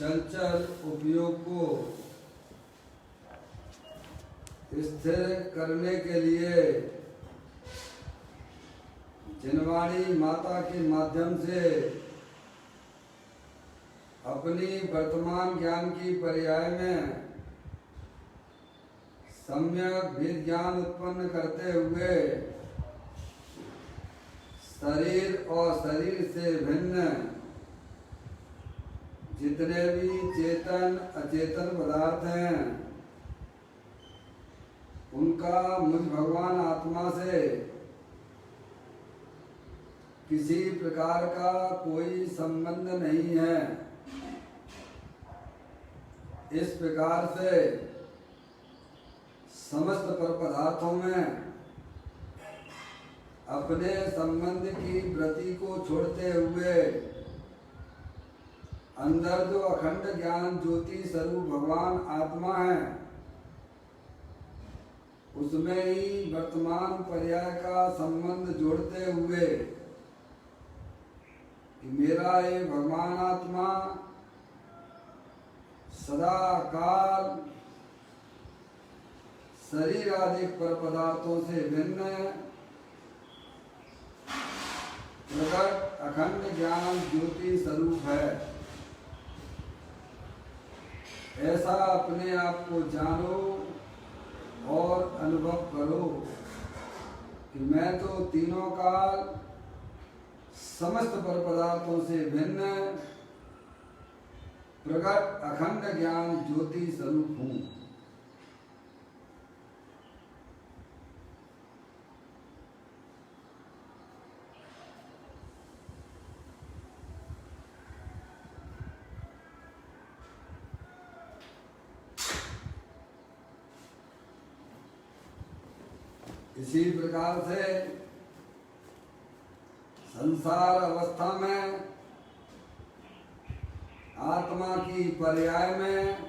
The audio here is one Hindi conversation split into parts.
चंचल उपयोग को स्थिर करने के लिए जिनवाणी माता के माध्यम से अपनी वर्तमान ज्ञान की पर्याय में सम्यक भेद ज्ञान उत्पन्न करते हुए शरीर और शरीर से भिन्न जितने भी चेतन अचेतन पदार्थ हैं उनका मुझ भगवान आत्मा से किसी प्रकार का कोई संबंध नहीं है। इस प्रकार से समस्त पर पदार्थों में अपने संबंध की वृत्ति को छोड़ते हुए अंदर जो अखंड ज्ञान ज्योति स्वरूप भगवान आत्मा है उसमें ही वर्तमान पर्याय का संबंध जोड़ते हुए कि मेरा ये भगवान आत्मा सदा काल शरीर आदि पर पदार्थों से भिन्न प्रकट अखंड ज्ञान ज्योति स्वरूप है। ऐसा अपने आप को जानो और अनुभव करो कि मैं तो तीनों काल समस्त पर पदार्थों से भिन्न प्रकट अखंड ज्ञान ज्योति स्वरूप हूँ। इसी प्रकार से संसार अवस्था में आत्मा की पर्याय में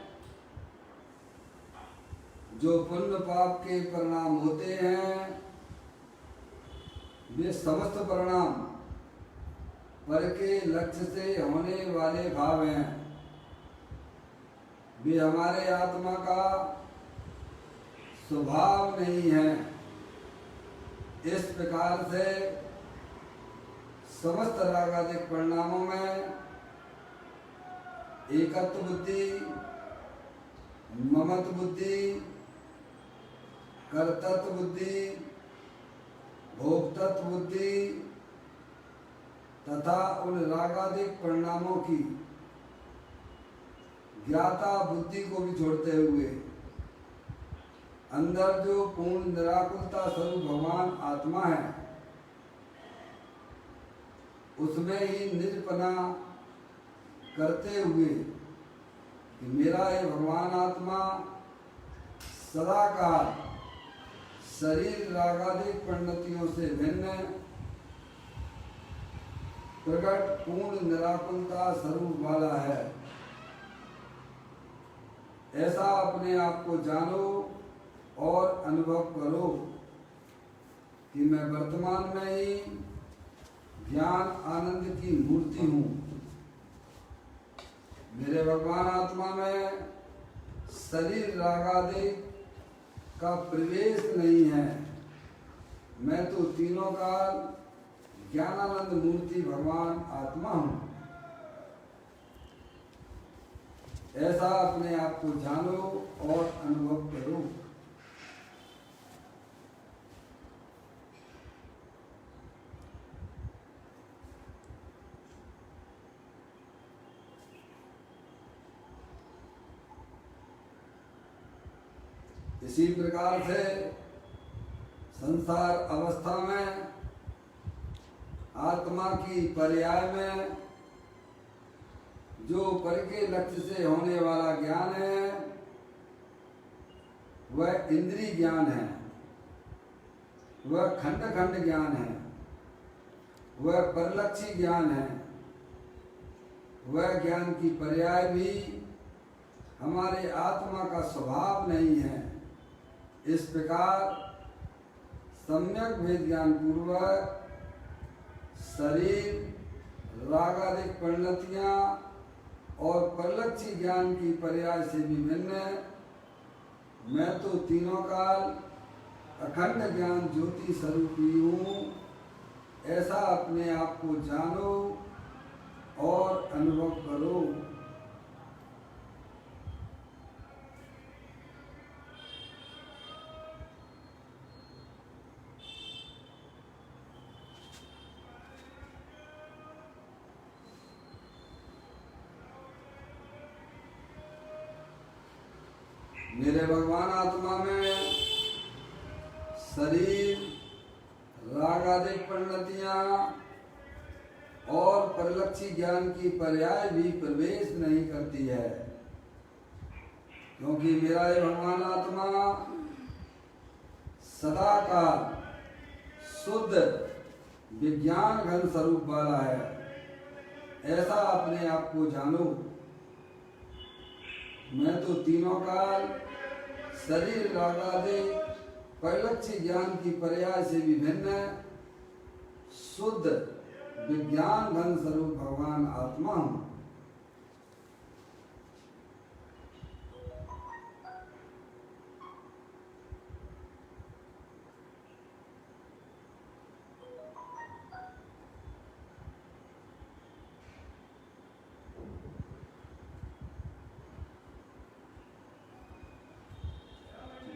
जो पुण्य पाप के परिणाम होते हैं वे समस्त परिणाम पर के लक्ष्य से होने वाले भाव हैं। वे हमारे आत्मा का स्वभाव नहीं है। इस प्रकार से समस्त रागादिक परिणामों में एकत्व बुद्धि, ममत्व बुद्धि, कर्तृत्व बुद्धि, भोक्तृत्व बुद्धि तथा उन रागादिक परिणामों की ज्ञाता बुद्धि को भी छोड़ते हुए अंदर जो पूर्ण निराकुलता स्वरूप भगवान आत्मा है उसमें ही निजपना करते हुए कि मेरा ये भगवान आत्मा सदा काल शरीर रागादिक परिणतियों से भिन्न प्रकट पूर्ण निराकुलता स्वरूप वाला है। ऐसा अपने आप को जानो और अनुभव करो कि मैं वर्तमान में ही ज्ञान आनंद की मूर्ति हूँ। मेरे भगवान आत्मा में शरीर रागादिक का प्रवेश नहीं है। मैं तो तीनों काल ज्ञानानंद मूर्ति भगवान आत्मा हूँ। ऐसा अपने आप को जानो और अनुभव करो। इसी प्रकार से संसार अवस्था में आत्मा की पर्याय में जो पर के लक्ष्य से होने वाला ज्ञान है वह इंद्रिय ज्ञान है, वह खंड खंड ज्ञान है, वह परलक्षी ज्ञान है। वह ज्ञान की पर्याय भी हमारे आत्मा का स्वभाव नहीं है। इस प्रकार सम्यक भेद ज्ञान पूर्वक शरीर रागादिक परिणतियां और परलक्षी ज्ञान की पर्याय से भी भिन्न मैं तो तीनों काल अखंड ज्ञान ज्योति स्वरूपी हूँ, ऐसा अपने आप को जानो और अनुभव करो। मेरे भगवान आत्मा में शरीर, राग आदि परिणतियां और परलक्षी ज्ञान की पर्याय भी प्रवेश नहीं करती है, क्योंकि मेरा ये भगवान आत्मा सदा का शुद्ध विज्ञान घन स्वरूप वाला है, ऐसा अपने आप को जानो। मैं तो तीनों काल शरीर, राग आदि परलक्षी ज्ञान की पर्याय से भी भिन्न शुद्ध विज्ञान घन स्वरूप भगवान आत्मा हूँ।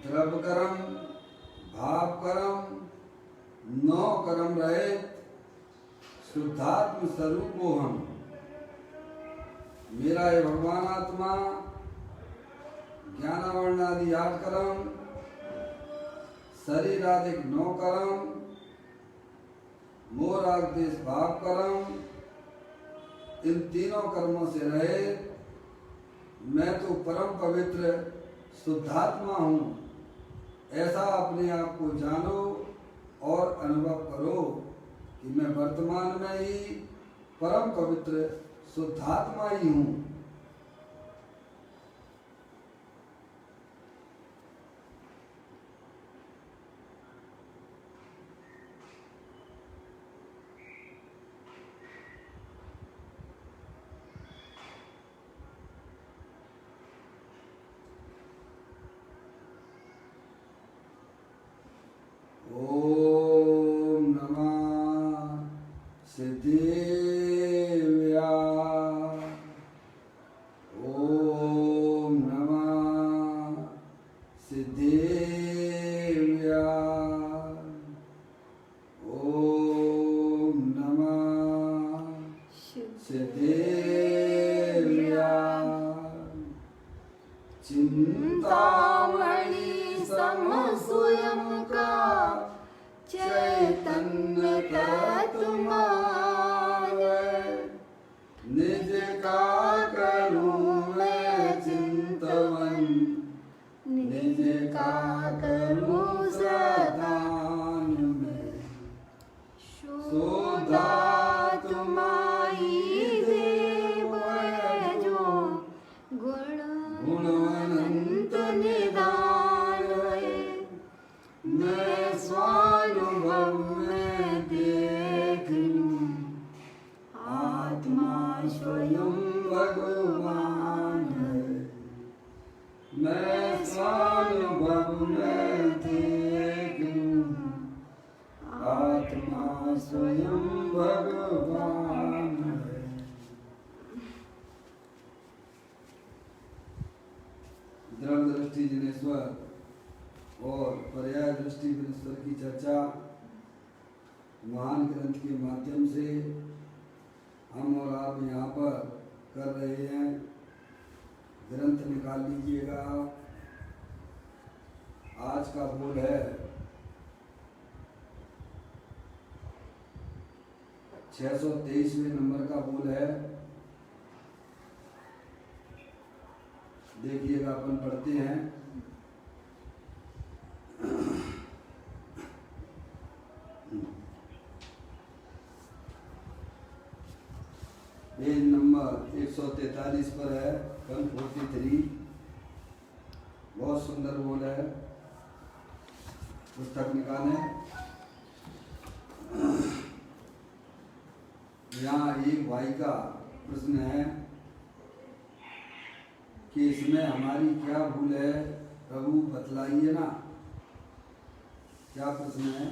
द्रव्य कर्म, भाव कर्म, नौ कर्म रहित शुद्धात्म स्वरूप हो हम। मेरा ये भगवान आत्मा ज्ञानावरण आदि 8 कर्म, शरीर आदि 9 कर्म, मोह राग द्वेष भाव कर्म, इन तीनों कर्मों से रहित मैं तो परम पवित्र शुद्धात्मा हूँ, ऐसा अपने आप को जानो और अनुभव करो कि मैं वर्तमान में ही परम पवित्र शुद्धात्मा ही हूँ। ओम नमः सिद्धेव्या। ओम नमः सिद्धेव्या। ओम नमः सिद्धेव्या। चिंतामणि सम स्वयं का चैतन्य तत्मान, निज का करूं मैं चिंतवन, निज का करूं सदान में। शोधा तुम्हारी देव है जो गुण अनंत निदान है। मैं स्वानुभव में देख लूं आत्मा स्वयं भगवान है। मैं स्वानुभव में देख लूं आत्मा स्वयं भगवान है। द्रव्य दृष्टि जिनेश्वर और पर्याय दृष्टि विनेश्वर की चर्चा महान ग्रंथ के माध्यम से हम और आप यहाँ पर कर रहे हैं। ग्रंथ निकाल लीजिएगा। आज का बोल है 623वें नंबर का बोल है। देखिएगा, अपन पढ़ते हैं। पेज नंबर 143 पर है, 143। बहुत सुंदर बोल है। पुस्तक निकालें। यहाँ एक भाई का प्रश्न है कि इसमें हमारी क्या भूल है, प्रभु बतलाइए ना। क्या प्रश्न है?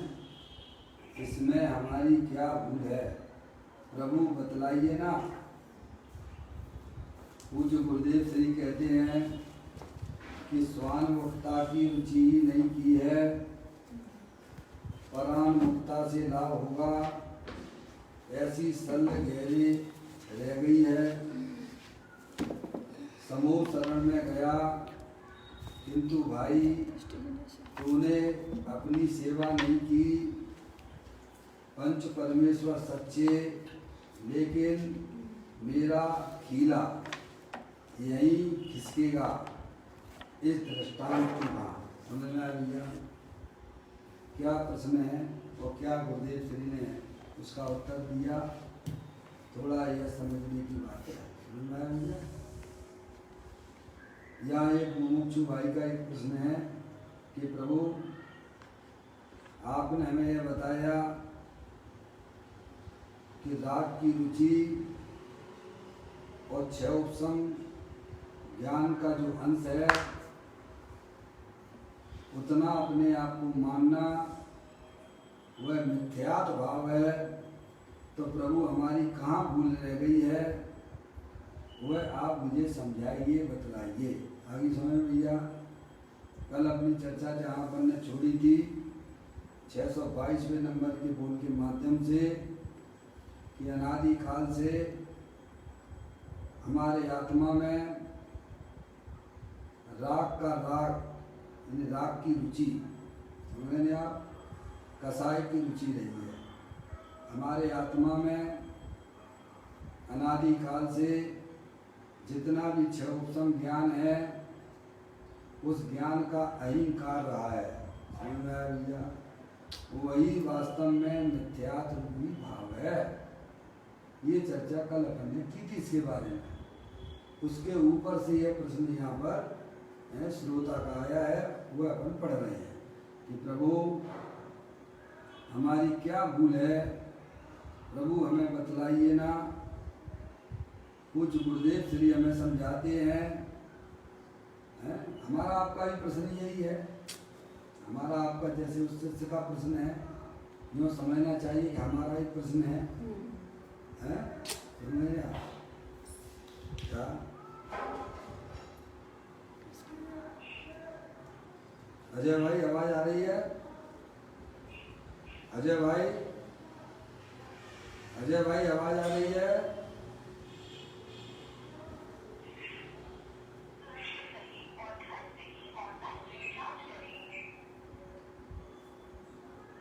इसमें हमारी क्या भूल है, प्रभु बतलाइए ना। पूज्य गुरुदेव श्री कहते हैं कि स्वानुमुक्ता की रुचि ही नहीं की है, परानुमुक्ता से लाभ होगा, ऐसी सल गहरी रह गई है। समूह शरण में गया, किंतु भाई तूने अपनी सेवा नहीं की। पंच परमेश्वर सच्चे, लेकिन मेरा खीला यही खिसकेगा, इस दृष्टांत की बात समझ में आ भैया? क्या प्रश्न है और क्या गुरुदेव श्री ने उसका उत्तर दिया, थोड़ा यह समझने की बात है। समझ में आया भैया? यहाँ एक मुमुक्षु भाई का एक प्रश्न है कि प्रभु आपने हमें यह बताया कि राग की रुचि और क्षय उपशम ज्ञान का जो अंश है, उतना अपने आप को मानना वह मिथ्यात्व भाव है। तो प्रभु हमारी कहाँ भूल रह गई है, वह आप मुझे समझाइए, बतलाइए। आगे समय भैया, कल अपनी चर्चा जहाँ पर ने छोड़ी थी 622वें नंबर के बोल के माध्यम से, कि अनादि काल से हमारे आत्मा में राग का राग, यानी राग की रुचि, समझ लें आप, कसाई की रुचि रही है हमारे आत्मा में। अनादि काल से जितना भी क्षय उपशम ज्ञान है, उस ज्ञान का अहंकार रहा है। समझ में आया भैया? वही वास्तव में मिथ्यात्व रूपी भाव है। ये चर्चा कल अपन ने की थी इसके बारे में। उसके ऊपर से यह प्रश्न यहाँ पर श्रोता का आया है, वह अपन पढ़ रहे हैं कि प्रभु हमारी क्या भूल है, प्रभु हमें बतलाइए ना। कुछ गुरुदेव श्री हमें समझाते हैं, हमारा आपका भी प्रश्न यही है। हमारा आपका जैसे उस शिष्य का प्रश्न है, यूँ समझना चाहिए कि हमारा एक प्रश्न है। क्या अजय भाई आवाज आ रही है? अजय भाई, अजय भाई आवाज आ रही है?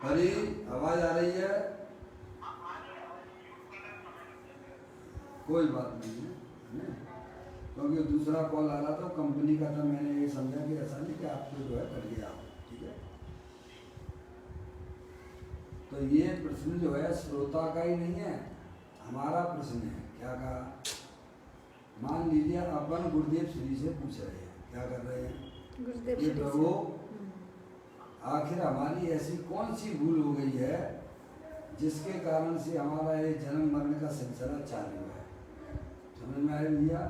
हरी आवाज आ रही है? कोई बात नहीं है, क्योंकि दूसरा कॉल आ रहा था कंपनी का था, मैंने ये समझा कि ऐसा नहीं कि आपको जो है कर दिया, ठीक है। तो ये प्रश्न जो है श्रोता का ही नहीं है, हमारा प्रश्न है। क्या कहा? मान लीजिए अपन गुरुदेव श्री से पूछ रहे हैं, क्या कर रहे हैं कि प्रभु आखिर हमारी ऐसी कौन सी भूल हो गई है जिसके कारण से हमारा ये जन्म मरण का सिलसिला चालू है। समझ में आया भैया?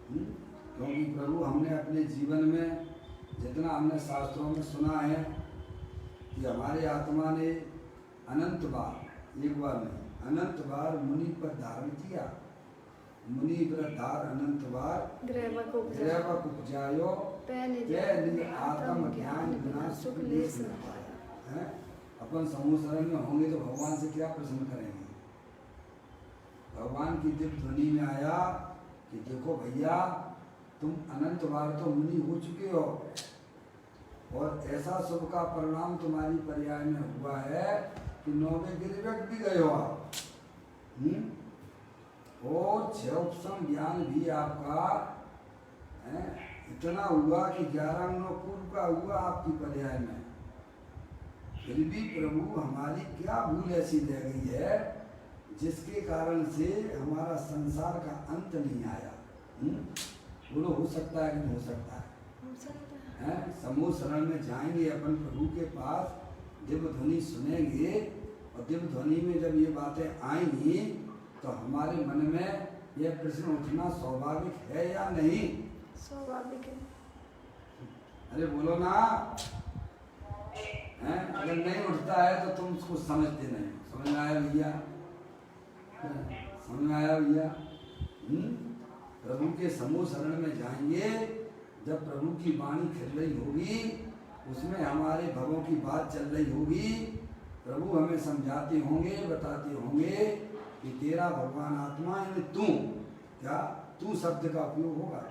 क्योंकि प्रभु हमने अपने जीवन में जितना हमने शास्त्रों में सुना है कि हमारे आत्मा ने अनंत बार, एक बार नहीं, अनंत बार मुनि पर धारण किया। मुनि व्रतधार अनंत बार ग्रहवक उपजायो, निज आत्म ज्ञान बिना सुख लेस न पाया। अपन समूह शरण में होंगे तो भगवान से क्या प्रश्न करेंगे? भगवान की दिव्य ध्वनि में आया कि देखो भैया, तुम अनंत बार तो मुनि हो चुके हो और ऐसा शुभ का परिणाम तुम्हारी पर्याय में हुआ है कि 9वें गिरिवट भी गए हो आप। और क्षय उपशम ज्ञान भी आपका इतना हुआ कि 11 अंगों पूर्व का हुआ आपकी पर्याय में। फिर भी प्रभु हमारी क्या भूल ऐसी रह गई है जिसके कारण से हमारा संसार का अंत नहीं आया? बोलो, हो सकता है कि नहीं हो सकता है? हो सकता है। समूह शरण में जाएंगे अपन प्रभु के पास, दिव्य ध्वनि सुनेंगे और दिव्य ध्वनि में जब ये बातें आएंगी तो हमारे मन में यह प्रश्न उठना स्वाभाविक है या नहीं? स्वाभाविक है। अरे बोलो ना, हैं? अगर नहीं उठता है तो तुम उसको समझते नहीं। समझ में आया भैया? समझ में आया भैया? प्रभु के समूह शरण में जाएंगे, जब प्रभु की वाणी खिल रही होगी, उसमें हमारे भवों की बात चल रही होगी, प्रभु हमें समझाते होंगे, बताते होंगे कि तेरा भगवान आत्मा यानी तू, क्या तू शब्द का उपयोग होगा,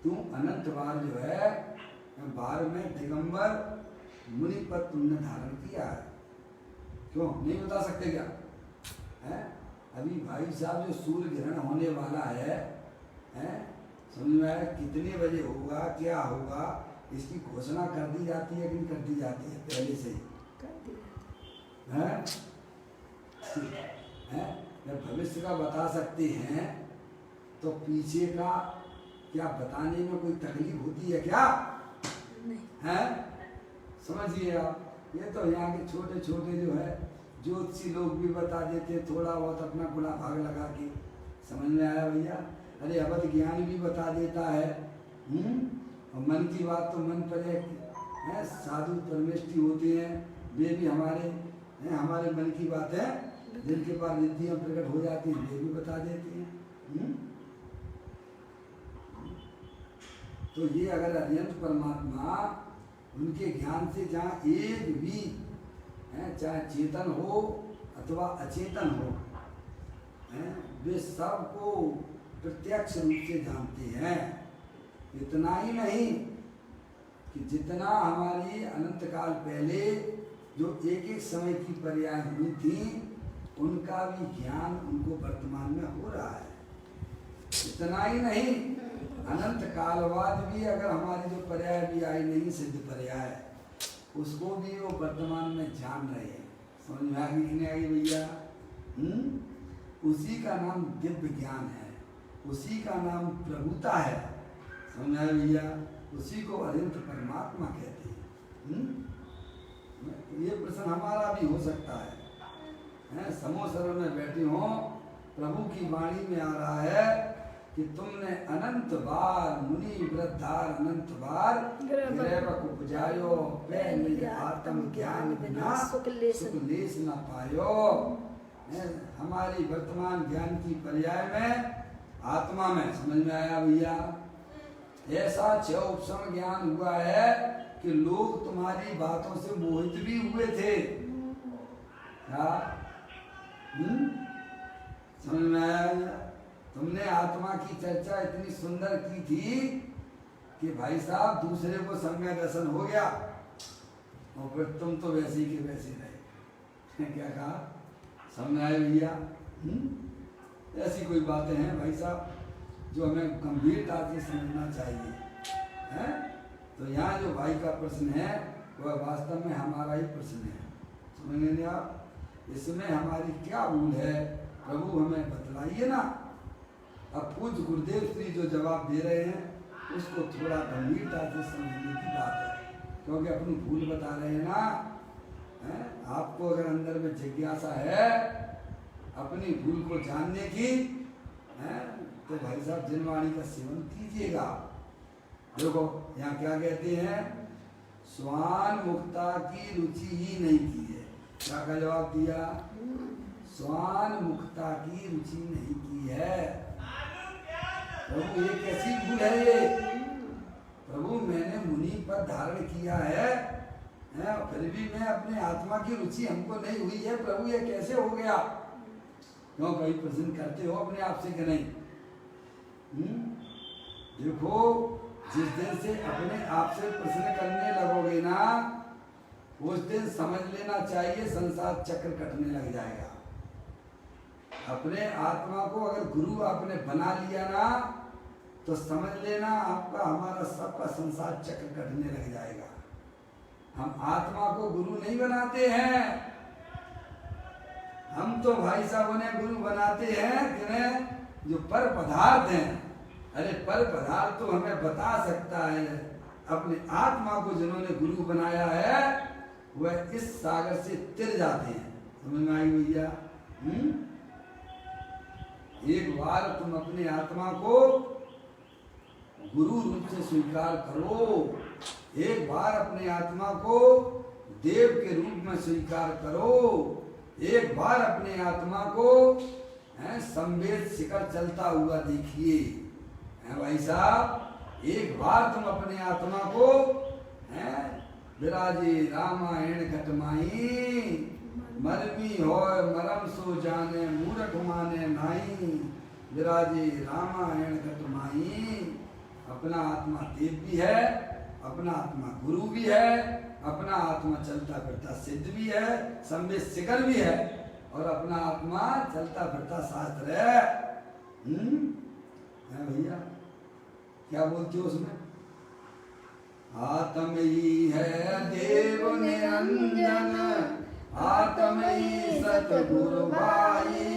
तू अनंत बार जो है बार में दिगंबर मुनि पद तुमने धारण किया है। क्यों नहीं बता सकते क्या? है अभी भाई साहब जो सूर्य ग्रहण होने वाला है, समझ में आया? कितने बजे होगा, क्या होगा, इसकी घोषणा कर दी जाती है कि नहीं कर दी जाती है पहले से ही? जब भविष्य का बता सकते हैं तो पीछे का क्या बताने में कोई तकलीफ होती है क्या? हैं? समझिए आप, ये तो यहाँ के छोटे छोटे जो है ज्योतिषी लोग भी बता देते, थोड़ा बहुत अपना गुणा भाग लगा के। समझ में आया भैया? अरे अवध ज्ञान भी बता देता है। और मन की बात तो मन पर है, साधु परमेष्टि होते हैं, वे भी हमारे मन की बात है, जिनके पास रिद्धियाँ प्रकट हो जाती हैं, वे भी बता देते हैं। तो ये अगर अरिहंत परमात्मा उनके ज्ञान से जहाँ एक भी चाहे चेतन हो अथवा अचेतन हो, वे सबको प्रत्यक्ष रूप से जानते हैं। इतना ही नहीं कि जितना हमारी अनंत काल पहले जो एक एक समय की पर्याय हुई थी, उनका भी ज्ञान उनको वर्तमान में हो रहा है। इतना ही नहीं, अनंत काल बाद भी अगर हमारी जो पर्याय भी आई नहीं, सिद्ध पर्याय, उसको भी वो वर्तमान में जान रहे हैं। समझ में आ गई कि नहीं आ गई भैया? उसी का नाम दिव्य ज्ञान है, उसी का नाम प्रभुता है। समझ में आया भैया? उसी को अरिहंत परमात्मा कहते हैं। ये प्रश्न हमारा भी हो सकता है, समूह शरण में बैठे हो, प्रभु की वाणी में आ रहा है कि तुमने अनंत बार मुनि वृद्धार अनंत बार गिरैवक उपजायो, पे निज आत्म ज्ञान बिना सुख लेस न पायो। हमारी वर्तमान ज्ञान की पर्याय में आत्मा में, समझ में आया भैया? ऐसा उपसम ज्ञान हुआ है कि लोग तुम्हारी बातों से मोहित भी हुए थे। क्या समझ में आया? तुमने आत्मा की चर्चा इतनी सुंदर की थी कि भाई साहब दूसरे को सम्यक दर्शन हो गया, और फिर तुम तो वैसे ही के वैसे रहे। क्या कहा? समझ आए भैया? ऐसी कोई बातें हैं भाई साहब जो हमें गंभीरता से समझना चाहिए, हैं? तो यहाँ जो भाई का प्रश्न है वह वास्तव में हमारा ही प्रश्न है। समझ लेंगे आप? इसमें हमारी क्या भूल है, प्रभु हमें बतलाइए ना। अब पूज्य गुरुदेव श्री जो जवाब दे रहे हैं उसको थोड़ा गंभीरता से समझने की बात है, क्योंकि अपनी भूल बता रहे हैं ना। आपको अगर अंदर में जिज्ञासा है अपनी भूल को जानने की, तो भाई साहब जिनवाणी का सेवन कीजिएगा। देखो यहाँ क्या कहते हैं, स्वान मुक्ता की रुचि ही नहीं की है। क्या का जवाब दिया? स्वान मुक्ता की रुचि नहीं की है। प्रभु ये कैसी भूल है ये? प्रभु मैंने मुनि पर धारण किया है, फिर भी मैं अपने आत्मा की रुचि हमको नहीं हुई है। प्रभु ये कैसे हो गया? क्यों कहीं प्रश्न करते हो अपने आप से कि नहीं? देखो जिस दिन से अपने आप से प्रश्न करने लगोगे ना, उस दिन समझ लेना चाहिए संसार चक्र कटने लग जाएगा। अपने आत्मा को अगर गुरु आपने बना लिया ना, तो समझ लेना आपका हमारा सबका संसार चक्र कटने लग जाएगा। हम आत्मा को गुरु नहीं बनाते हैं, हम तो भाई साहब उन्हें गुरु बनाते हैं कि जो पर पदार्थ हैं। अरे पर पदार्थ तो हमें बता सकता है, अपने आत्मा को जिन्होंने गुरु बनाया है वह इस सागर से तिर जाते हैं। समझ में आई भैया? एक बार तुम अपने आत्मा को गुरु रूप से स्वीकार करो। एक बार अपने आत्मा को देव के रूप में स्वीकार करो। एक बार अपने आत्मा को संवेद शिखर चलता हुआ देखिए। भाई साहब, एक बार तुम अपने आत्मा को विराजे रामायण घटमाई, मरमी हो मरम सो जाने मूरख माने नाई। विराजे रामायण घटमाई। अपना आत्मा देव भी है, अपना आत्मा गुरु भी है, अपना आत्मा चलता फिरता सिद्ध भी है, संवेद शिखर भी है, और अपना आत्मा चलता फिरता शास्त्र है। भैया क्या बोलते हो उसमें? आत्म ही है देव निरंजन, आत्म ही सतगुरु भाई।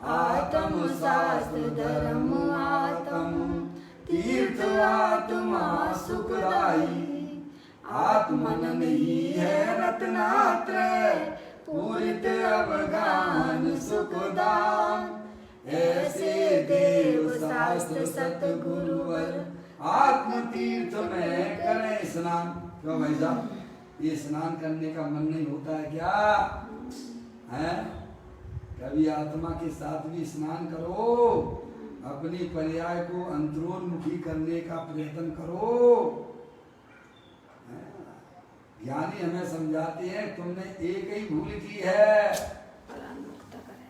आत्म शास्त्र धर्म आत्म तीर्थ आत्मा सुखदाई। आत्मन ही है रत्नात्रय, पूरित अवगान सुखदान। ऐसे देव शास्त्र सतगुरुवर, आत्म तीर्थ में करें स्नान। क्यों भाई साहब, ये स्नान करने का मन नहीं होता है क्या? है कभी आत्मा के साथ भी स्नान करो, अपनी पर्याय को अंतरोन्मुखी करने का प्रयत्न करो। ज्ञानी हमें समझाते हैं तुमने एक ही भूल की है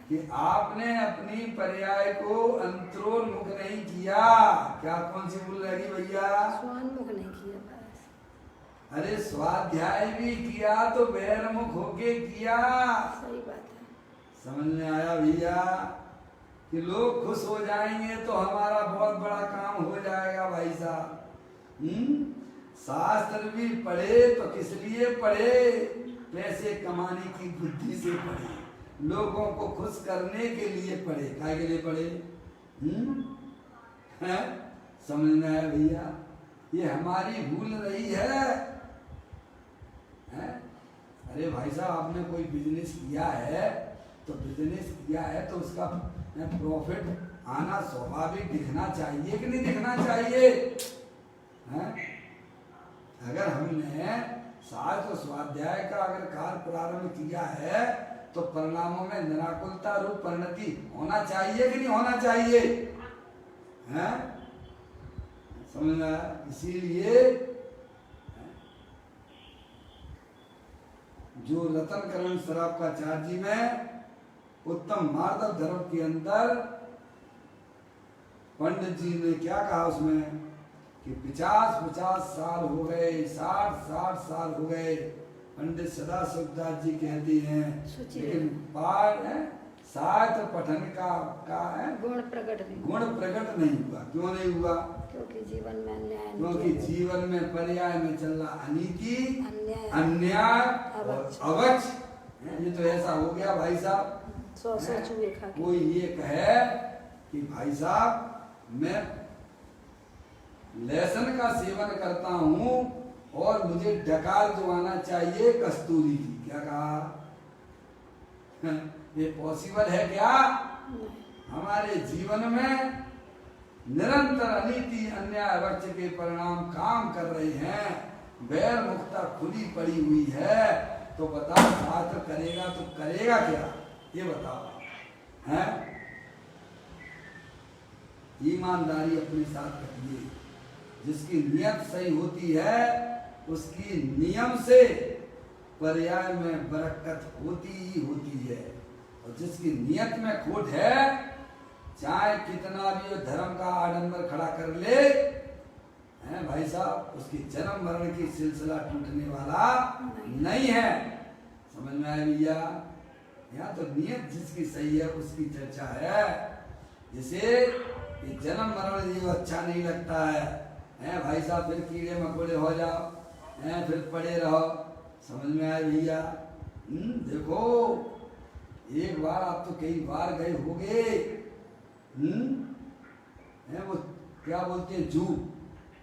कि आपने अपनी पर्याय को अंतरोन्मुख नहीं किया। क्या कौन सी भूल रहेगी भैया? स्वान्मुख नहीं किया बस। अरे स्वाध्याय भी किया तो बहिर्मुख होके किया। सही बात है। समझ में आया भैया? कि लोग खुश हो जाएंगे तो हमारा बहुत बड़ा काम हो जाएगा भाई साहब। शास्त्र भी पढ़े तो किस लिए पढ़े? पैसे कमाने की बुद्धि से पढ़े, लोगों को खुश करने के लिए पढ़े। काय के लिए पढ़े? समझ में आया भैया? ये हमारी भूल रही है। अरे भाई साहब, आपने कोई बिजनेस किया है तो बिजनेस किया है तो उसका प्रॉफिट आना स्वाभाविक दिखना चाहिए कि नहीं दिखना चाहिए? अगर हमने शास्त्र स्वाध्याय का अगर कार्य प्रारंभ किया है तो परिणामों में निराकुलता रूप परिणति होना चाहिए कि नहीं होना चाहिए? हैं? समझ आया? इसीलिए जो रतनकरण शराब का चार्जी में उत्तम मार्दव धर्म के अंदर पंडित जी ने क्या कहा उसमें कि 50 साल हो गए, 60 साल हो गए। पंडित सदाशिव दास जी कहते हैं लेकिन पाठ शास्त्र पठन का गुण प्रकट नहीं हुआ। क्यों नहीं हुआ? क्योंकि जीवन में अन्याय, क्योंकि जीवन में पर्याय में चल रहा अनीति, अन्याय और अवच। ये तो ऐसा हो गया भाई साहब। कोई ये कहे कि भाई साहब मैं लहसुन का सेवन करता हूँ और मुझे डकार जमाना चाहिए कस्तूरी की। क्या कहा? ये पॉसिबल है क्या? हमारे जीवन में निरंतर अनीति अन्याय अवच के परिणाम काम कर रहे हैं, बैर मुक्ता खुली पड़ी हुई है। तो बताओ शास्त्र करेगा तो करेगा क्या? ये बताओ। हैं? ईमानदारी अपने साथ रखिए। जिसकी नियत सही होती है उसकी नियम से पर्याय में बरकत होती ही होती है, और जिसकी नियत में खोट है चाहे कितना भी धर्म का आडंबर खड़ा कर ले, हैं भाई साहब, उसकी जन्म मरण की सिलसिला टूटने वाला नहीं है। समझ में आया भैया? यहाँ तो नियत जिसकी सही है उसकी चर्चा है। जैसे जन्म मरण ये अच्छा नहीं लगता है, हैं भाई साहब, फिर कीड़े मकोड़े हो जाओ, हैं फिर पड़े रहो। समझ में आया भैया? देखो एक बार आप तो कई बार गए होगे। हैं वो क्या बोलते हैं, जू,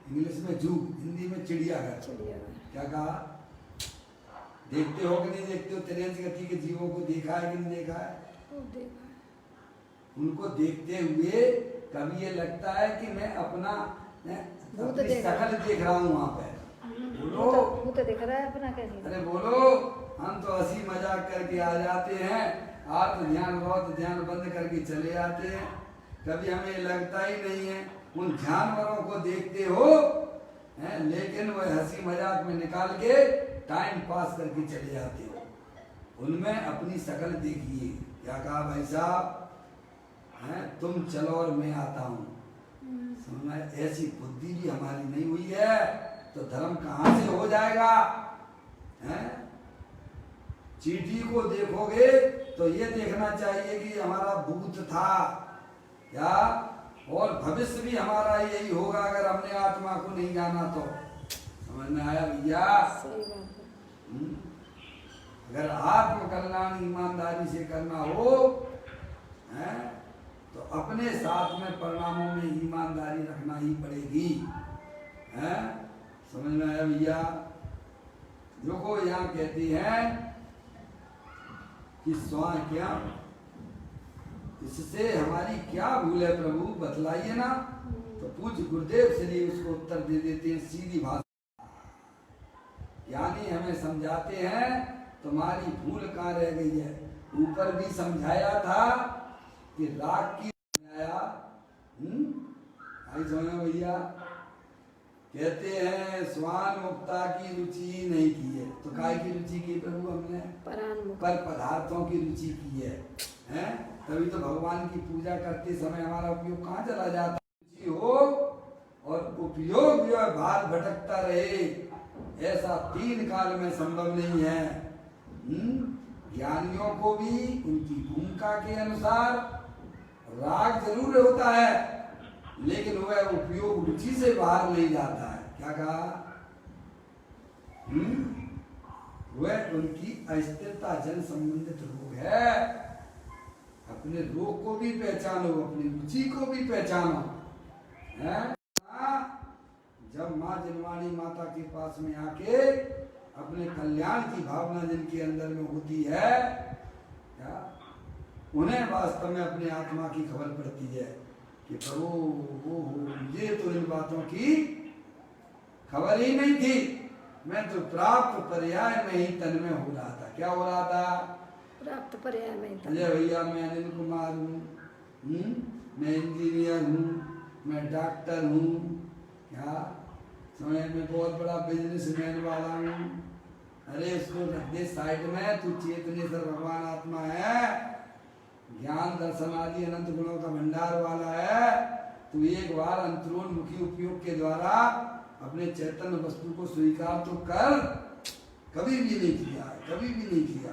इंग्लिश में जू, हिंदी में चिड़ियाघर। क्या कहा? देखते हो कि नहीं देखते हो? तिरंज गति के जीवों को देखा है कि नहीं देखा है? देखा है। उनको देखते हुए कभी ये लगता है कि मैं अपना भूत अपनी देख शकल देख रहा हूँ वहाँ पे। बोलो, भूत दिख रहा है अपना कैसे? अरे बोलो, हम तो हंसी मजाक करके आ जाते हैं, आत्म ध्यान रौद्र ध्यान बंद करके चले आते हैं। कभी हमें लगता ही नहीं है उन जानवरों को देखते हो हैं, लेकिन वह हंसी मजाक में निकाल के टाइम पास करके चले जाते हो। उनमें अपनी शकल देखिए, क्या कहा भाई साहब हैं, तुम चलो और मैं आता हूँ। समझ, ऐसी बुद्धि भी हमारी नहीं हुई है तो धर्म कहाँ से हो जाएगा? हैं? चींटी को देखोगे तो ये देखना चाहिए कि हमारा भूत था क्या, और भविष्य भी हमारा यही होगा अगर हमने आत्मा को नहीं जाना तो। समझ में आया भैया? सही बात है। अगर आत्म कल्याण ईमानदारी से करना हो हैं, तो अपने साथ में परिणामों में ईमानदारी रखना ही पड़ेगी। हैं? समझ में आया भैया? जो को यहाँ कहती है कि स्वयं क्या, इससे हमारी क्या भूल है प्रभु बतलाइए ना। तो पूज्य गुरुदेव श्री उसको उत्तर दे देते हैं सीधी भाषा, यानी हमें समझाते हैं तुम्हारी भूल कहाँ रह गई है। ऊपर भी समझाया था कि राग की आया, आई समझो भैया। कहते हैं स्वान मुक्ता की रुचि ही नहीं की है, तो काय की रुचि की प्रभु हमने? पर पदार्थों की रुचि की है, हैं? तभी तो भगवान की पूजा करते समय हमारा उपयोग कहाँ चला जाता है? रुचि हो और उपयोग जो है भार भटकता रहे, ऐसा तीन काल में संभव नहीं है। ज्ञानियों को भी उनकी भूमिका के अनुसार राग जरूर होता है, लेकिन वह उपयोग रुचि से बाहर नहीं जाता है। क्या कहा? वह उनकी अस्थिरता जन संबंधित रोग है। अपने रोग को भी पहचानो, अपनी रुचि को भी पहचानो। है? जब माँ जनवाणी माता के पास में आके अपने कल्याण की भावना जिनके अंदर में होती है, क्या उन्हें वास्तव में अपने आत्मा की खबर पड़ती है कि प्रभु वो मुझे तो इन बातों की खबर ही नहीं थी, मैं तो प्राप्त पर्याय में ही तन्मय हो रहा था। क्या हो रहा था? प्राप्त पर्याय में। अजय भैया मैं अनिल कुमार हूँ, मैं इंजीनियर हूँ, मैं डॉक्टर हूँ, क्या समय में बहुत बड़ा बिजनेसमैन वाला हूँ। अरे इसको रख दे साइड में, तू चेतनेश्वर भगवान आत्मा है, ज्ञान दर्शन आदि अनंत गुणों का भंडार वाला है। तू एक बार अंतरोन्मुखी उपयोग के द्वारा अपने चैतन्य वस्तु को स्वीकार तो कर। कभी भी नहीं किया, कभी भी नहीं किया,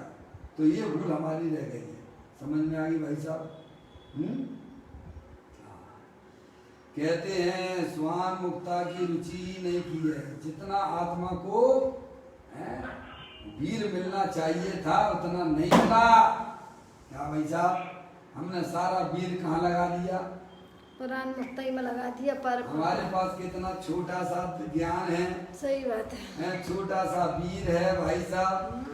तो ये भूल हमारी रह गई है। समझ में आ गई भाई साहब? कहते हैं स्वान मुक्ता की रुचि ही नहीं की है। जितना आत्मा को वीर मिलना चाहिए था उतना नहीं मिला। क्या भाई साहब? हमने सारा वीर कहाँ लगा दिया? पुराण मुक्ता ही में लगा दिया। पर हमारे पास कितना छोटा सा ज्ञान है। सही बात है, छोटा सा वीर है भाई साहब।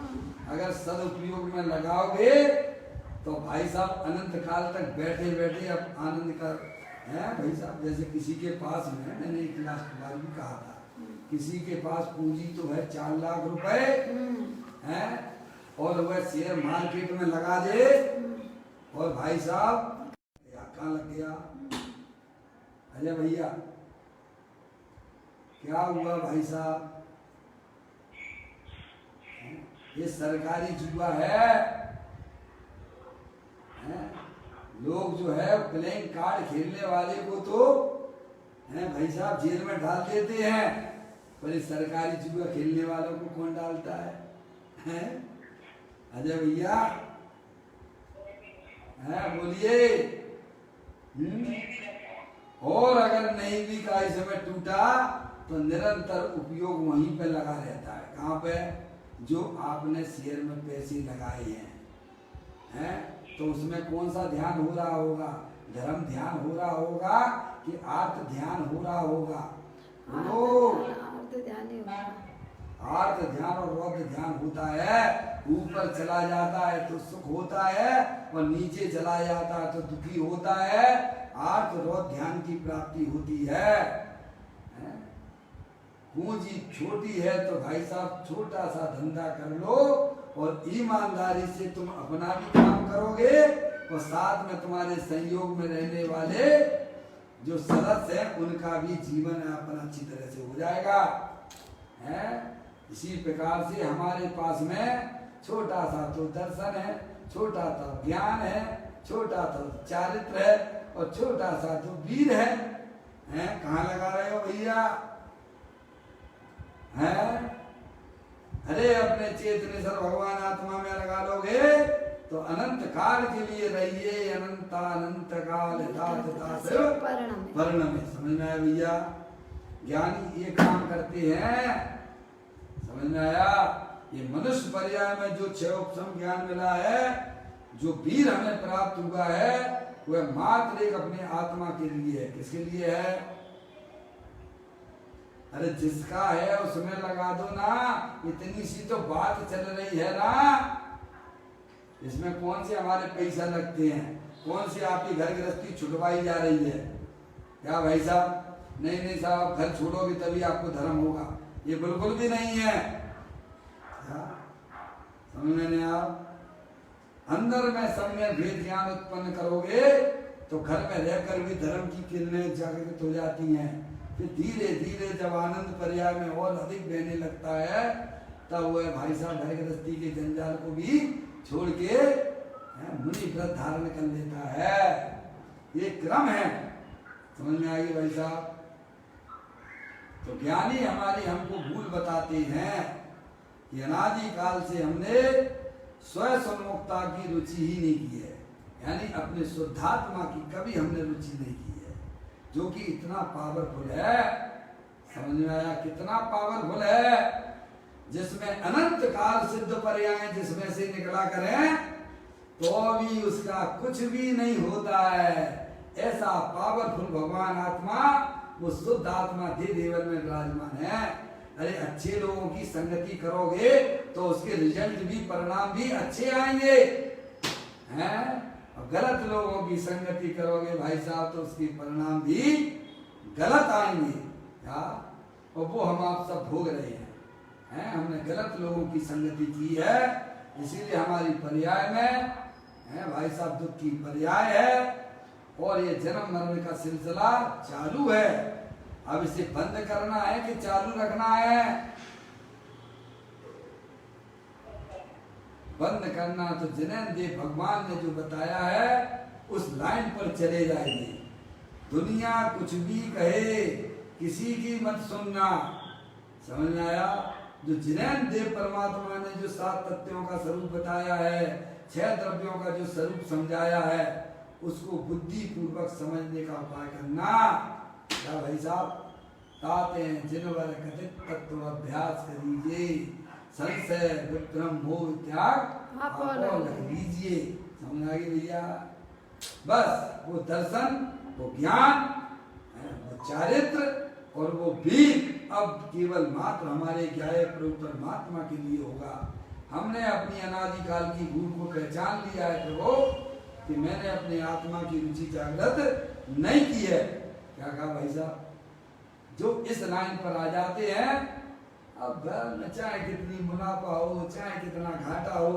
अगर सदुपयोग में लगाओगे तो भाई साहब अनंत काल तक बैठे बैठे अब आनंद कर है भाई साहब। जैसे किसी के पास में, मैंने एक लास्ट बार भी कहा था, किसी के पास पूंजी तो है 4 लाख रुपए है, और वह शेयर मार्केट में लगा दे, और भाई साहब कहाँ लग गया? अजय भैया क्या हुआ भाई साहब? ये सरकारी जुआ है। लोग जो है प्लेइंग कार्ड खेलने वाले को तो है भाई साहब जेल में डाल देते हैं, पर इस सरकारी जुआ खेलने वालों को कौन डालता है? अजय भैया बोलिए। और अगर नहीं भी का इस समय टूटा तो निरंतर उपयोग वहीं पे लगा रहता है। कहाँ पे? जो आपने शेयर में पैसे लगाए हैं, तो उसमें कौन सा ध्यान हो रहा होगा? धर्म ध्यान हो रहा होगा कि आर्थ ध्यान हो रहा होगा? आर्थ ध्यान ही होगा। आर्थ ध्यान और रौद्र ध्यान होता है। ऊपर चला जाता है तो सुख होता है, और नीचे चला जाता है तो दुखी होता है। आर्थ रौद्र ध्यान की प्राप्ति होती है। पूंजी छोटी है तो भाई साहब छोटा सा धंधा कर लो और ईमानदारी से तुम अपना भी काम करोगे और साथ में तुम्हारे संयोग में रहने वाले जो सदस्य हैं उनका भी जीवन यापन अच्छी तरह से हो जाएगा। है इसी प्रकार से हमारे पास में छोटा सा तो दर्शन है, छोटा सा ज्ञान है, छोटा सा चारित्र है और छोटा सा तो वीर है। कहाँ लगा रहे हो भैया? हैं? अरे अपने चेतनेश्वर भगवान आत्मा में लगा लोगे तो अनंत काल के लिए रहिए। अनंत काल वर्ण में समझ में आया भैया? ज्ञानी ये काम करते हैं, समझ में आया? ये मनुष्य पर्याय में जो क्षयोपम ज्ञान मिला है, जो वीर हमें प्राप्त हुआ है, वह मात्र एक अपने आत्मा के लिए है। किसके लिए है? अरे जिसका है उसमें लगा दो ना। इतनी सी तो बात चल रही है ना, इसमें कौन से हमारे पैसा लगते हैं, कौन सी आपकी घर गृहस्थी छुटवाई जा रही है? क्या भाई साहब? नहीं साहब, घर छोड़ोगे तभी आपको धर्म होगा, ये बिल्कुल भी नहीं है। समझ में आप अंदर में सम्यक भेद ज्ञान उत्पन्न करोगे तो घर में रहकर भी धर्म की किरणें जागृत हो जाती हैं। फिर धीरे धीरे जब आनंद पर्याय में और अधिक बहने लगता है तब वह भाई साहब घर गृहस्थी के जंजाल को भी छोड़ के मुनि व्रत धारण कर लेता है। ये क्रम है, समझ में आएगी भाई साहब? तो ज्ञानी हमारी हमको भूल बताते हैं कि अनादि काल से हमने स्वयं सन्मुक्ता की रुचि ही नहीं की है, यानी अपने शुद्धात्मा की कभी हमने रुचि नहीं की है, जो कि इतना पावरफुल है। समझ में आया? कितना पावरफुल है, जिसमें अनंत काल सिद्ध पर्याय जिसमें से निकला करें तो भी उसका कुछ भी नहीं होता है। ऐसा पावरफुल भगवान आत्मा, वो शुद्ध आत्मा दे देवन में विराजमान है। अरे अच्छे लोगों की संगति करोगे तो उसके रिजल्ट भी, परिणाम भी अच्छे आएंगे, हैं? और गलत लोगों की संगति करोगे भाई साहब तो उसके परिणाम भी गलत आएंगे। और वो हम आप सब भोग रहे हैं। हमने गलत लोगों की संगति की है, इसीलिए हमारी पर्याय में भाई साहब दुख की पर्याय है और ये जन्म मरण का सिलसिला चालू है। अब इसे बंद करना है कि चालू रखना है? बंद करना तो जिन्हें देव भगवान ने जो बताया है उस लाइन पर चले जाएंगे। दुनिया कुछ भी कहे, किसी की मत सुनना। समझ में आया? जो जिनेन देव परमात्मा ने जो 7 तत्वों का स्वरूप बताया है, 6 द्रव्यों का जो स्वरूप समझाया है, उसको बुद्धि पूर्वक समझने का उपाय करना। क्या भाई साहब? ताते जिनवर कथित तत्व अभ्यास करीजिए, संशय विक्रम मोह त्याग आपो लग लीजिए। समझ आ गई भैया? बस वो दर्शन, वो ज्ञान, वो चारित्र और वो वीर अब केवल मात्र हमारे ज्ञाय प्रभु परमात्मा के लिए होगा। हमने अपनी अनादि काल की भूल को पहचान लिया है प्रभु कि मैंने अपने आत्मा की रुचि जागृत नहीं की है। क्या कहा भाई साहब? जो इस लाइन पर आ जाते हैं, अब घर में चाहे कितनी मुनाफा हो, चाहे कितना घाटा हो,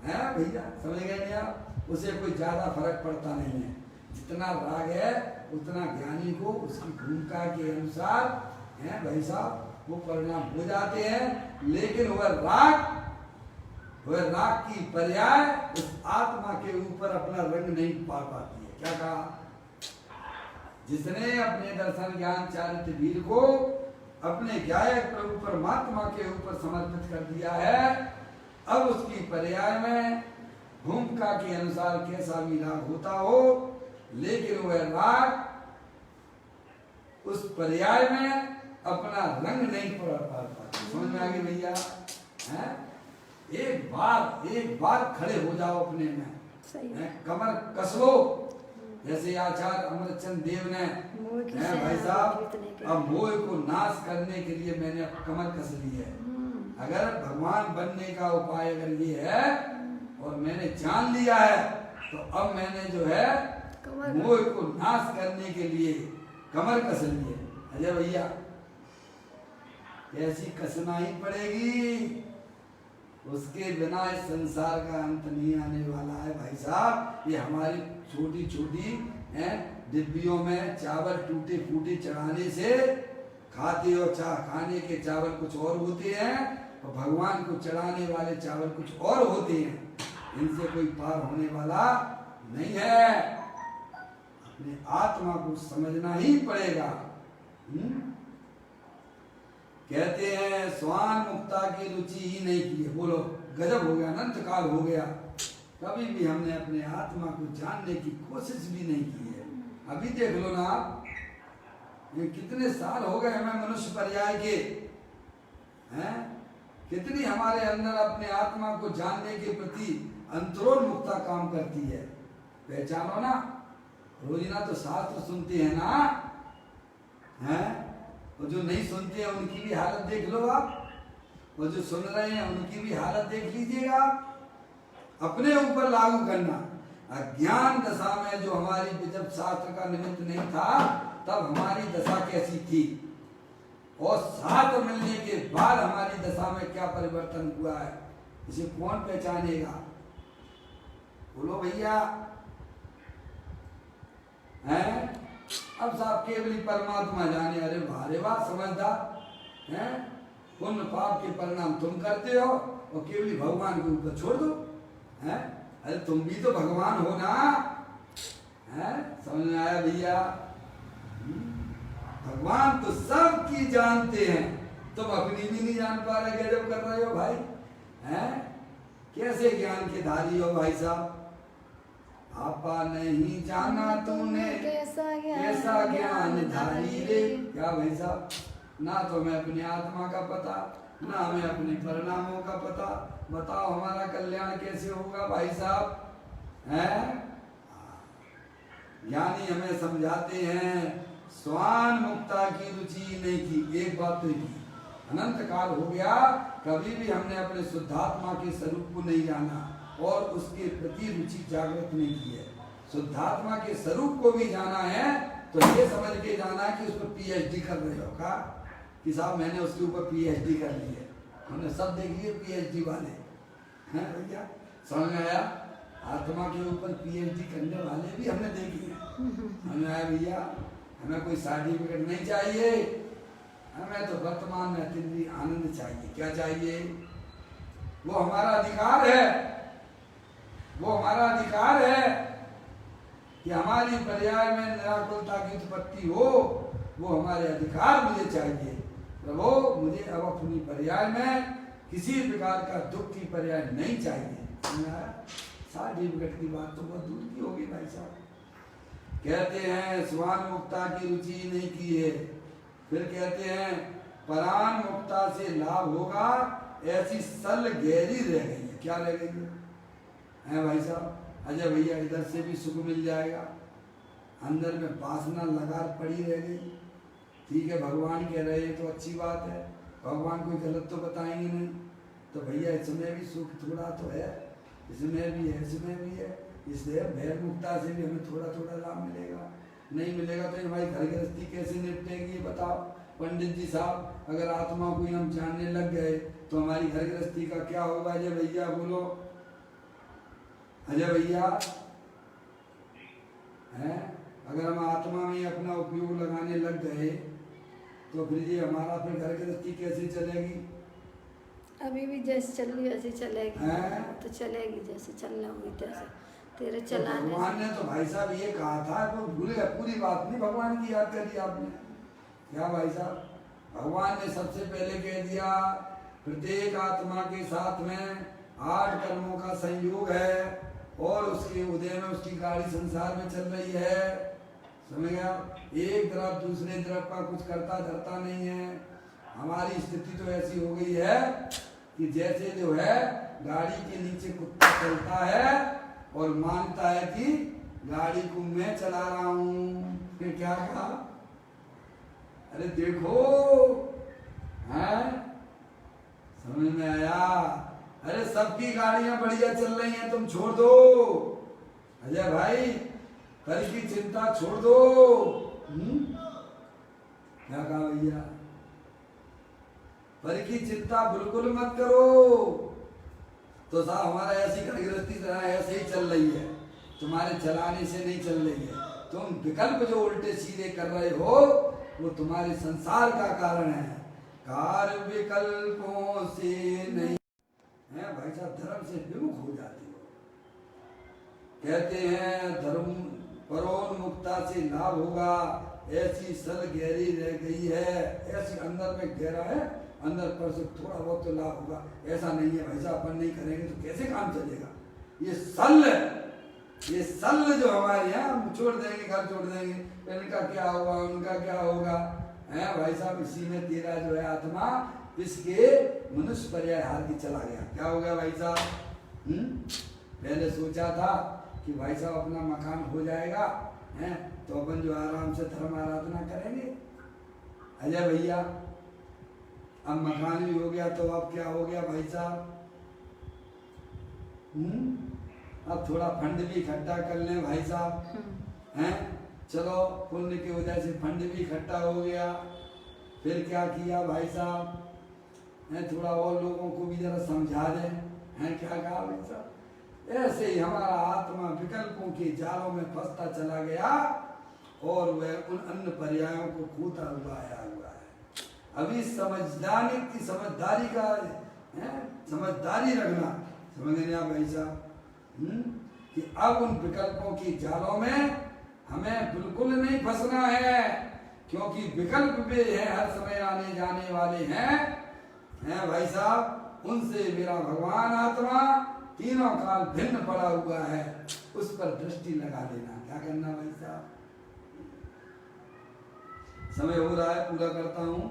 है भैया, समझ गए नहीं आप? उसे कोई ज्यादा फर्क पड़ता नहीं है। जितना राग है उतना ज्ञानी को उसकी भूमिका के अनुसार है भाई साहब वो परिणाम हो जाते हैं। लेकिन वह राग की पर्याय उस आत्मा के ऊपर अपना रंग नहीं पा पाती है। क्या कहा? जिसने अपने दर्शन ज्ञान चारित्र वीर को अपने ज्ञायक प्रभु परमात्मा के ऊपर समर्पित कर दिया है, अब उसकी पर्याय में भूमिका के अनुसार कैसा भी राग होता हो, लेकिन वह राग उस पर्याय में अपना रंग नहीं पड़ पाता। समझ में आ गई भैया? एक बार खड़े हो जाओ अपने में, कमर कस लो, जैसे आचार्य अमरचंद देव ने भाई साहब अब मोह को नाश करने के लिए मैंने कमर कस ली है। अगर भगवान बनने का उपाय अगर ये है और मैंने जान लिया है तो अब मैंने जो है मोह को नाश करने के लिए कमर कस ली है। अजय भैया ऐसी कसना ही पड़ेगी, उसके बिना इस संसार का अंत नहीं आने वाला है भाई साहब। ये हमारी छोटी छोटी डिब्बियों में चावल टूटे फूटे चढ़ाने से खाते हो, खाने के चावल कुछ और होते हैं और भगवान को चढ़ाने वाले चावल कुछ और होते हैं। इनसे कोई पार होने वाला नहीं है। अपने आत्मा को समझना ही पड़ेगा। कहते हैं स्वान मुक्ता की रुचि ही नहीं की है। बोलो गजब हो गया, अनंत काल हो गया, कभी भी हमने अपने आत्मा को जानने की कोशिश भी नहीं की है। अभी देख लो ना आप, ये कितने साल हो गए हमें मनुष्य पर्याय के, हैं? कितनी हमारे अंदर अपने आत्मा को जानने के प्रति अंतरोन्मुखता काम करती है। पहचानो ना, रोजिना तो शास्त्र सुनते हैं ना, हैं? और जो नहीं सुनते हैं उनकी भी हालत देख लो आप, और जो सुन रहे हैं उनकी भी हालत देख लीजिएगा। अपने ऊपर लागू करना। अज्ञान दशा में जो हमारी, जब शास्त्र का निमित्त नहीं था तब हमारी दशा कैसी थी, और शास्त्र मिलने के बाद हमारी दशा में क्या परिवर्तन हुआ है, इसे कौन पहचानेगा? बोलो भैया, हैं? अब साहब केवल परमात्मा जाने। अरे भारे वाह समझदार, हैं? पुण्य पाप के परिणाम तुम करते हो और केवल भगवान के ऊपर छोड़ दो, हैं? अरे तुम भी तो भगवान हो ना, हैं? समझ में आया भैया? भगवान तो सबकी जानते हैं, तुम अपनी भी नहीं जान पा रहे, गजब कर रहे हो भाई, हैं? कैसे ज्ञान के धारी हो भाई साहब? आपा नहीं जाना तूने कैसा ज्ञान धारी रे। क्या भाई साहब, ना तो मैं अपनी आत्मा का पता, ना हमें अपने परिणामों का पता। बताओ हमारा कल्याण कैसे होगा भाई साहब, हैं? ज्ञानी हमें समझाते हैं स्वान मुक्ता की रुचि नहीं की। एक बात तो की, अनंत काल हो गया, कभी भी हमने अपने शुद्धात्मा के स्वरूप को नहीं जाना और उसके प्रति रुचि जागृत नहीं की है। शुद्धात्मा के स्वरूप को भी जाना है तो ये समझ के जाना है कि उस पर पीएचडी कर रहे हो का, कि साहब मैंने उसके ऊपर पीएचडी कर ली है। हमने सब देख लिए पीएचडी वाले, हैं भैया? समझ में आया? आत्मा के ऊपर पीएचडी करने वाले भी हमने देख लिए। समझ में आया भैया? हमें कोई सर्टिफिकेट नहीं चाहिए, हमें तो वर्तमान में अतिथि आनंद चाहिए। क्या चाहिए? वो हमारा अधिकार है, वो हमारा अधिकार है कि हमारी पर्याय में निराकुलता की उत्पत्ति हो। वो हमारे अधिकार मुझे चाहिए। प्रभु मुझे अब अपनी पर्याय में किसी प्रकार का दुख की पर्याय नहीं चाहिए। सर्टिफिकेट की बात तो बहुत दूर की होगी भाई साहब। कहते हैं स्वान मुक्ता की रुचि नहीं की है। फिर कहते हैं परान मुक्ता से लाभ होगा, ऐसी सल गहरी रह गई है। क्या रह गई है भाई साहब? अजय भैया इधर से भी सुख मिल जाएगा, अंदर में वासना लगार पड़ी रह गई। ठीक है भगवान कह रहे हैं तो अच्छी बात है, भगवान कोई गलत तो बताएंगे नहीं। तो भैया इसमें भी सुख थोड़ा तो है, इसमें भी है, इसमें भी है, इसलिए भैर मुक्ता से भी हमें थोड़ा थोड़ा लाभ मिलेगा। नहीं मिलेगा तो भाई घर गृहस्थी कैसे निपटेगी बताओ? पंडित जी साहब, अगर आत्मा को ही हम जानने लग गए तो हमारी घर गृहस्थी का क्या होगा? अजय भैया बोलो, अजय भैया हैं? अगर हम आत्मा में अपना उपयोग लगाने लग गए तो फिर ये हमारा फिर घर गृहस्थी कैसे चलेगी? अभी भी जैसे चल रही वैसे चलेगी, तो चलेगी जैसे चलना होगी तैसे तेरे चलाने। तो भगवान ने तो भाई साहब ये कहा था, तो भूल गए पूरी बात नहीं भगवान की याद करी आपने। क्या भाई साहब? भगवान ने सबसे पहले कह दिया प्रत्येक आत्मा के साथ में 8 कर्मों का संयोग है और उसके उदय में उसकी गाड़ी संसार में चल रही है। समझ गया? एक तरफ दूसरे तरफ का कुछ करता धरता नहीं है। हमारी स्थिति तो ऐसी हो गई है कि जैसे जो है गाड़ी के नीचे कुत्ता चलता है और मानता है कि गाड़ी को मैं चला रहा हूं। फिर क्या कहा? अरे देखो, हैं? समझ में आया? अरे सबकी गाड़ियां बढ़िया चल रही हैं, तुम छोड़ दो। अजय भाई कल की चिंता छोड़ दो। क्या कहा भैया? पर की चिंता बिल्कुल मत करो। तो साहब हमारा ऐसी गृहस्थी तरह ऐसे ही चल रही है, तुम्हारे चलाने से नहीं चल रही है। तुम विकल्प जो उल्टे सीधे कर रहे हो वो तुम्हारे संसार का कारण है। कार्य विकल्पों से नहीं है भाई साहब, धर्म से विमुख हो जाते हो। कहते हैं धर्म परोन्मुक्ता से लाभ होगा, ऐसी सल गहरी रह गई है, ऐसी अंदर में गहरा है, अंदर पर से थोड़ा बहुत तो लाभ होगा, ऐसा नहीं है भाई साहब। अपन नहीं करेंगे तो कैसे काम चलेगा। ये सल जो हमारे यहाँ हम छोड़ देंगे, घर छोड़ देंगे, इनका क्या होगा, उनका क्या होगा, है भाई साहब। इसी में तेरा जो है आत्मा इसके मनुष्य पर्याय हार के चला गया। क्या हो गया भाई साहब? पहले सोचा था कि भाई साहब अपना मकान हो जाएगा, हैं तो अपन जो आराम से धर्म आराधना करेंगे। अजय भैया अब मकान भी हो गया तो अब क्या हो गया भाई साहब? अब थोड़ा फंड भी इकट्ठा कर लें भाई साहब, हैं चलो पुण्य की वजह से फंड भी इकट्ठा हो गया। फिर क्या किया भाई साहब? थोड़ा और लोगों को भी जरा समझा दें, हैं क्या कहा भाई साहब? ऐसे ही हमारा आत्मा विकल्पों के जालों में फंसता चला गया और वह उन अन्य पर्यायों को खोता हुआ आया हुआ है। अभी समझदारी का समझदारी रखना, समझ गए आप भाई साहब? कि अब उन विकल्पों की जालों में हमें बिल्कुल नहीं फंसना है, क्योंकि विकल्प भी है, हर समय आने जाने वाले हैं भाई साहब। उनसे मेरा भगवान आत्मा तीनों काल भिन्न पड़ा हुआ है, उस पर दृष्टि लगा देना। क्या करना भाई साहब? समय हो रहा है, पूरा करता हूँ।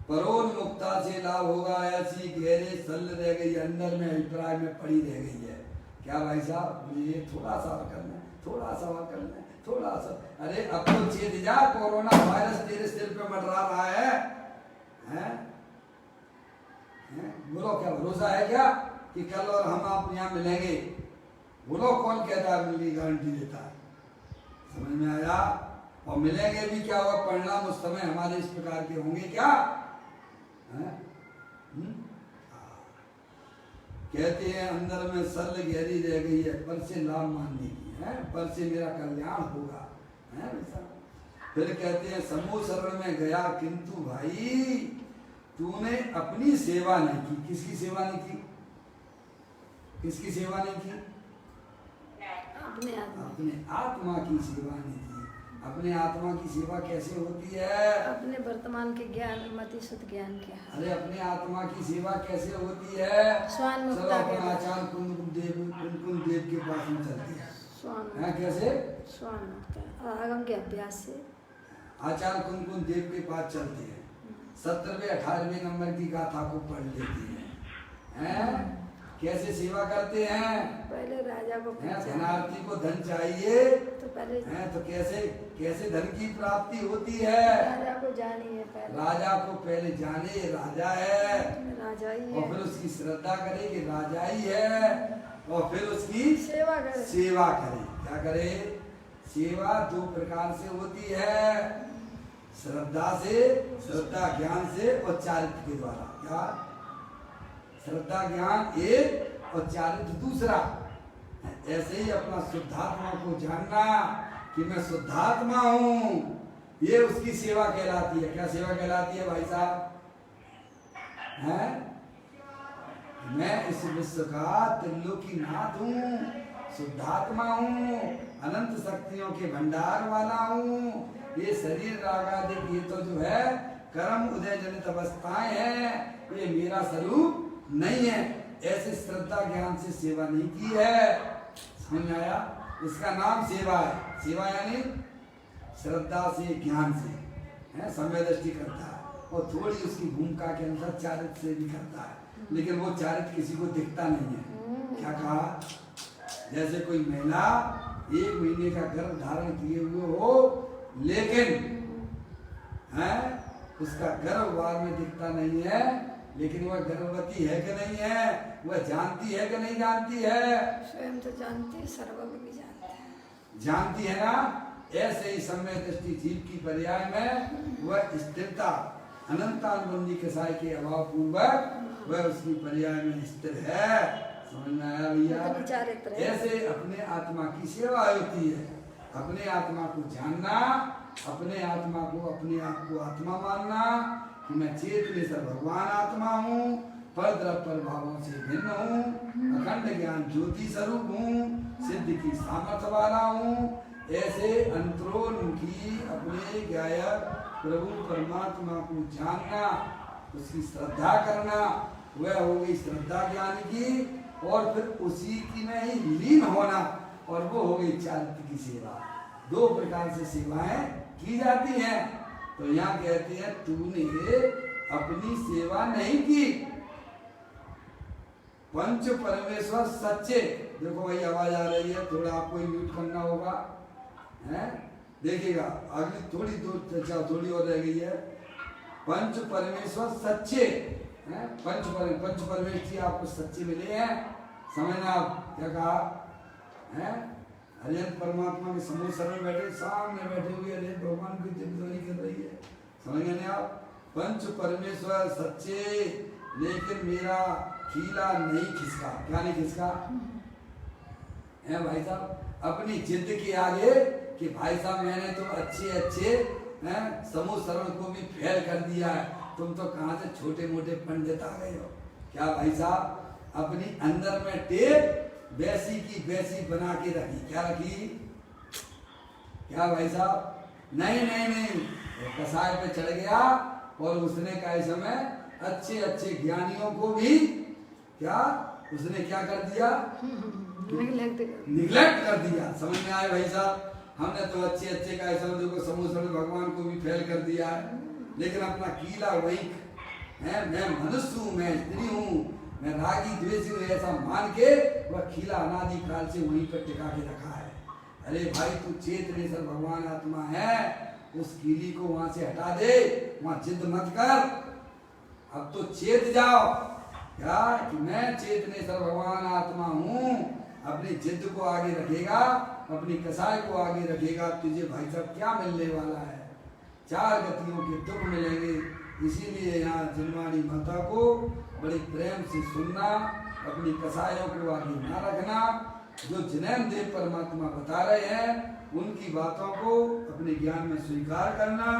परोन्मुक्ता से लाभ होगा, ऐसी गहरे सल रह गई, अंदर में अभिप्राय में पड़ी रह गई है। क्या भाई साहब? मुझे थोड़ा सा करना, थोड़ा सा करना, थोड़ा सा। अरे अब तो चेत जा, कोरोना वायरस तेरे सिर पे मंडरा रहा है, हैं? बोलो क्या भरोसा है क्या कि कल और हम आप यहाँ मिलेंगे? बोलो कौन कहता है मिलने की गारंटी देता है? समझ में आया? और मिलेंगे भी क्या होगा, परिणाम उस समय हमारे इस प्रकार के होंगे क्या? कहते हैं अंदर में सल गहरी रह गई है, पर से लाभ मानने की है, पर से मेरा कल्याण होगा, है वैसा। फिर कहते हैं समूह शरण में गया, किंतु भाई तूने अपनी सेवा नहीं की। किसकी सेवा नहीं की? किसकी सेवा नहीं की? अपने आत्मा की सेवा नहीं की। अपने आत्मा की सेवा कैसे होती है? अपने वर्तमान के ज्ञान, मति शुद्ध ज्ञान के। अरे अपने आत्मा की सेवा कैसे होती है? चलो अपने आचार्य कुंद देव के पास में चलते हैं। कैसे? आगम के अभ्यास से आचार्य कुंद देव के पास चलते हैं, 17वें 18वें नंबर की गाथा को पढ़ लेते हैं। कैसे सेवा करते हैं? पहले राजा को धनार्थी को धन चाहिए तो पहले तो कैसे धन की प्राप्ति होती है? राजा को जानिए, राजा को पहले जाने राजा है, राजा ही है। और फिर उसकी श्रद्धा करे कि राजा ही है, और फिर उसकी सेवा करे। क्या करे? सेवा दो प्रकार से होती है, श्रद्धा ज्ञान से और चारित्र के द्वारा। क्या? श्रद्धा ज्ञान एक और चारित्र दूसरा। ऐसे ही अपना शुद्धात्मा को जानना कि मैं शुद्धात्मा हूँ, ये उसकी सेवा कहलाती है। क्या सेवा कहलाती है भाई साहब? मैं इस विश्व का त्रिलोकीनाथ हूँ, शुद्धात्मा हूँ, अनंत शक्तियों के भंडार वाला हूँ। ये शरीर रागादिक ये तो जो है कर्म उदय जनित अवस्थाएं हैं, ये मेरा स्वरूप नहीं है। ऐसे श्रद्धा ज्ञान से सेवा नहीं की है। समझ में आया? इसका नाम सेवा है। सेवा यानी श्रद्धा से ज्ञान से समय दृष्टि करता है, और थोड़ी उसकी भूमिका के अनुसार चारित्र से भी करता है, लेकिन वो चारित्र किसी को दिखता नहीं है। क्या कहा? जैसे कोई महिला 1 महीने का गर्भ धारण किए हुए हो, लेकिन उसका गर्भ बाहर में दिखता नहीं है, लेकिन वह गर्भवती है कि नहीं है, वह जानती है कि नहीं जानती है? स्वयं तो जानती है, सर्वज्ञ भी जानती है। जानती है ना? ऐसे ही समय दृष्टि जीव की पर्याय में वह स्थिरता अनंतानुबंधी कसाय के अभाव पूर्वक वह उसकी पर्याय में स्थिर है। समझ में आया भैया? इतनी चारित्र है। ऐसे अपने आत्मा की सेवा होती है, अपने आत्मा को जानना, अपने आत्मा को अपने आप को आत्मा मानना कि मैं चेतन से भगवान आत्मा हूँ, पर द्रव्य प्रभावों से भिन्न हूँ, अखंड ज्ञान ज्योति स्वरूप हूँ, सिद्ध की सामर्थ्य वाला हूँ। ऐसे अंतरोन्मुखी अपने गायक प्रभु परमात्मा को जानना, उसकी श्रद्धा करना, वह हो गई श्रद्धा ज्ञान की। और फिर उसी की में ही लीन होना, और वो हो गई चारित्र की सेवा। दो प्रकार से सेवाएं की जाती हैं। तो यहाँ कहते हैं तूने अपनी सेवा नहीं की। पंच परमेश्वर सच्चे, देखो भाई आवाज आ रही है, थोड़ा आपको म्यूट करना होगा, हैं? देखिएगा अगली थोड़ी थोड़ी और रह गई है। पंच परमेश्वर सच्चे हैं, पंच परमेश्वर आपको सच्चे मिले हैं। समझना आप क्या कहा है? हरियंत परमात्मा के समूह सर में बैठे, सामने बैठे हुए हरियंत भगवान की दिव्यध्वनि कर रही है। समझ गए आप? पंच परमेश्वर सच्चे, लेकिन मेरा कीला नहीं खिसका। क्या नहीं खिसका है भाई साहब? अपनी जिद के आगे कि भाई साहब मैंने तो अच्छे हैं समूह शरण को भी फेल कर दिया है, तुम तो कहाँ से छोटे मोटे पंडित आ गए हो। क्या भाई साहब? अपनी अंदर में टेप वैसी की वैसी बना के रखी। क्या रखी? क्या भाई साहब? नहीं, कसाय पे चढ़ गया और उसने कहा समय अच्छे ज्ञानियों को भी क्या उसने क्या कर दिया? निगलेक्ट कर दिया। समझ में आए भाई साहब? हमने तो अच्छे का ऐसा देखो समूह भगवान को भी फेल कर दिया है, लेकिन अपना कीला वही है, मैं मनुष्य हूँ, मैं स्त्री हूँ, मैं रागी द्वेषी हूँ, ऐसा मान के वह कीला अनादि काल से वहीं पर टिका के रखा है। अरे भाई तू चेतनेश्वर भगवान आत्मा है, उस कीली को वहां से हटा दे, वहां जिद मत कर, अब तो चेत जाओ क्या कि मैं चेतनेश्वर भगवान आत्मा हूँ। अपनी जिद को आगे रखेगा, अपनी कसाय को आगे रखेगा, तुझे भाई साहब क्या मिलने वाला है? चार गतियों के दुख मिलेंगे। इसीलिए यहाँ जिनवाणी माता को बड़े प्रेम से सुनना, अपनी कसायों को आगे ना रखना। जो जिनैन देव परमात्मा बता रहे हैं उनकी बातों को अपने ज्ञान में स्वीकार करना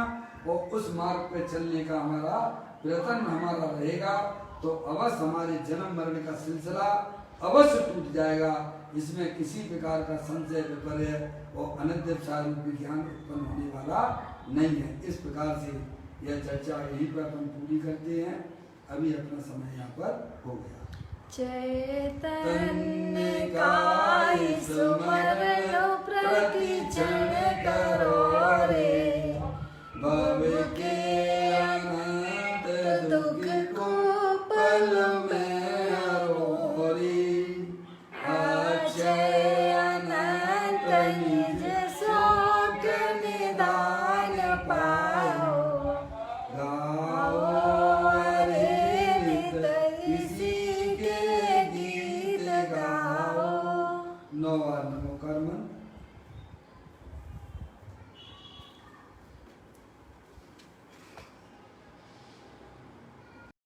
और उस मार्ग पे चलने का हमारा प्रयत्न हमारा रहेगा, तो अवश्य हमारे जन्म मरण का सिलसिला अवश्य टूट जाएगा। इसमें किसी प्रकार का संशय विपर्य और अनंत सारूप ज्ञान उत्पन्न होने वाला नहीं है। इस प्रकार से यह चर्चा यहीं पर अपन पूरी करते हैं। अभी अपना समय यहाँ पर हो गया। चैतन्य काय सुमर